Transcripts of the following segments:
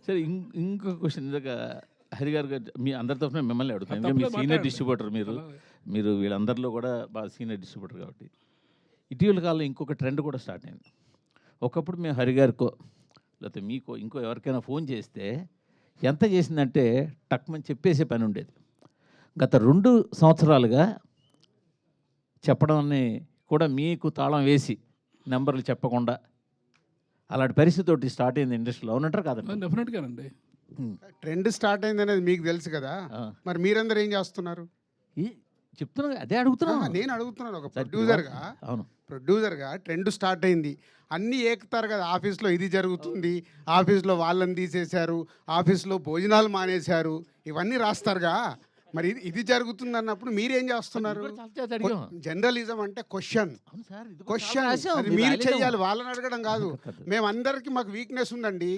సరే ఇంకో క్వశ్చన్ ఇందాక హరి గారు మీ అందరి తరఫున మిమ్మల్ని అడుగుతాను. ఎందుకంటే మీ సీనియర్ డిస్ట్రిబ్యూటర్ మీరు వీళ్ళందరిలో కూడా బాగా సీనియర్ డిస్ట్రిబ్యూటర్ కాబట్టి. ఇటీవల కాలంలో ఇంకొక ట్రెండ్ కూడా స్టార్ట్ అయింది. ఒకప్పుడు మేము హరి గారికో లేకపోతే మీకో ఇంకో ఎవరికైనా ఫోన్ చేస్తే ఎంత చేసిందంటే టక్మని చెప్పేసే పని ఉండేది. గత 2 సంవత్సరాలుగా చెప్పడం కూడా మీకు తాళం వేసి నెంబర్లు చెప్పకుండా అలాంటి పరిస్థితి ఒకటి స్టార్ట్ అయింది ఇండస్ట్రీలో. అవునంటారు కాదండి? డెఫినెట్గానండి. ట్రెండ్ స్టార్ట్ అయింది అనేది మీకు తెలుసు కదా, మరి మీరందరూ ఏం చేస్తున్నారు? చెప్తున్నా, అదే అడుగుతున్నాను. నేను అడుగుతున్నాను ఒక ప్రొడ్యూసర్గా. అవును, ప్రొడ్యూసర్గా ట్రెండ్ స్టార్ట్ అయింది, అన్నీ ఏకుతారు కదా. ఆఫీస్లో ఇది జరుగుతుంది, ఆఫీస్లో వాళ్ళని తీసేశారు, ఆఫీస్లో భోజనాలు మానేశారు, ఇవన్నీ రాస్తారుగా. మరి ఇది జరుగుతుంది అన్నప్పుడు మీరేం చేస్తున్నారు? జర్నలిజం అంటే క్వశ్చన్ అది మీరు చెయ్యాలి, వాళ్ళని అడగడం కాదు. మేమందరికి మాకు వీక్నెస్ ఉందండి,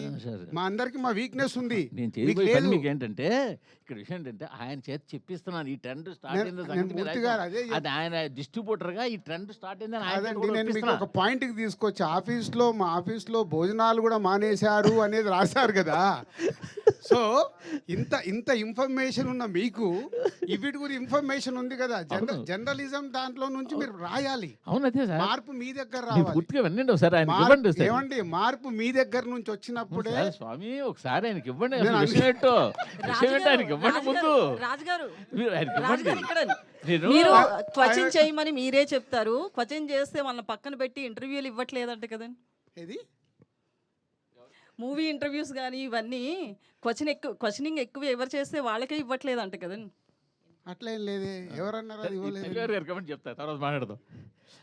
మా అందరికి మా వీక్నెస్ ఉంది. మీకు ఏంటంటే ఇక్కడ విషయం ఏంటంటే ఆయన చేతి చెప్పిస్తున్నాను ఈ ట్రెండ్ స్టార్ట్ అయింది. అది ఆయన డిస్ట్రిబ్యూటర్ గా ఈ ట్రెండ్ స్టార్ట్ అయిందని నేను మీకు ఒక పాయింట్ కి తీసుకొచ్చి, మా ఆఫీస్లో భోజనాలు కూడా మానేశారు అనేది రాశారు కదా. సో ఇంత ఇన్ఫర్మేషన్ ఉన్న మీకు ఇవిటి గురి ఇన్ఫర్మేషన్ ఉంది కదా. జర్నలిజం దాంట్లో నుంచి మీరు రాయాలి. మార్పు మీ దగ్గర రావాలి. ఏమండి, మార్పు మీ దగ్గర నుంచి వచ్చినప్పుడే స్వామి ఒకసారి ఆయనకి ఇవ్వండి. మీరు క్వశ్చన్ చేయమని మీరే చెప్తారు, క్వశ్చన్ చేస్తే వాళ్ళని పక్కన పెట్టి ఇంటర్వ్యూలు ఇవ్వట్లేదంట కదండి. ఏది మూవీ ఇంటర్వ్యూస్ కానీ ఇవన్నీ క్వశ్చనింగ్ ఎక్కువ ఎవరు చేస్తే వాళ్ళకే ఇవ్వట్లేదంట కదండి. అట్లా ఏం లేదే, ఎవరన్నారు అది ఇవ్వలేదు. చెప్తా తర్వాత మాట్లాడదాం.